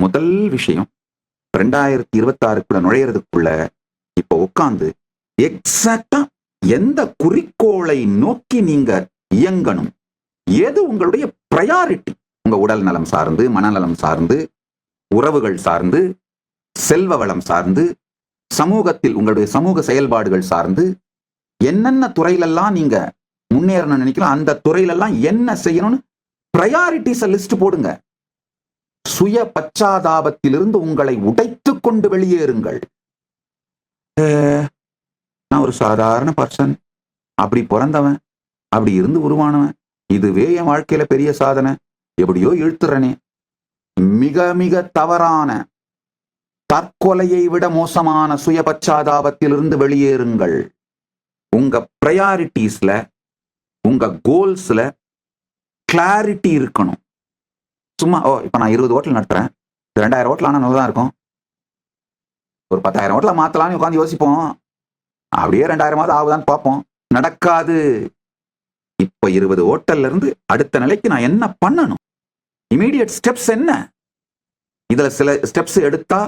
முதல் விஷயம் 2026க்குள்ள நுழையிறதுக்குள்ள இப்ப உட்கார்ந்து எக்ஸாக்டா எந்த குறிக்கோளை நோக்கி நீங்க இயங்கணும், எது உங்களுடைய பிரையாரிட்டி, உங்க உடல் நலம் சார்ந்து, மனநலம் சார்ந்து, உறவுகள் சார்ந்து, செல்வ வளம் சார்ந்து, சமூகத்தில் உங்களுடைய சமூக செயல்பாடுகள் சார்ந்து, என்னென்ன துறையிலெல்லாம் நீங்க முன்னேறணும்னு நினைக்கிறோம் அந்த துறையிலெல்லாம் என்ன செய்யணும்னு பிரையாரிட்டிஸ் லிஸ்ட் போடுங்க. சுய பச்சாதாபத்திலிருந்து உங்களை உடைத்துக் கொண்டு வெளியேறுங்கள். நான் ஒரு சாதாரண பர்சன், அப்படி பிறந்தவன், அப்படி இருந்து உருவானவன், இதுவே என் வாழ்க்கையில பெரிய சாதனை, எப்படியோ இழுத்துறனே. மிக மிக தவறான, தற்கொலையை விட மோசமான சுய பச்சாதாபத்திலிருந்து வெளியேறுங்கள். உங்க பிரையாரிட்டிஸ்ல, உங்க கோல்ஸ்ல கிளாரிட்டி இருக்கணும். சும்மா இப்ப நான் 20 ஹோட்டல் நடத்துறேன், 2000 ஹோட்டல் ஆனா நல்லா இருக்கும், ஒரு 10,000 ஹோட்டலை மாத்தலாம்னு உட்காந்து யோசிப்போம், அப்படியே 2000 ஆகுதான்னு பார்ப்போம், நடக்காது. இப்ப 20 ஹோட்டல்ல இருந்து அடுத்த நிலைக்கு நான் என்ன பண்ணணும், இமீடியட் ஸ்டெப்ஸ் என்ன, இதுல சில ஸ்டெப்ஸ் எடுத்தா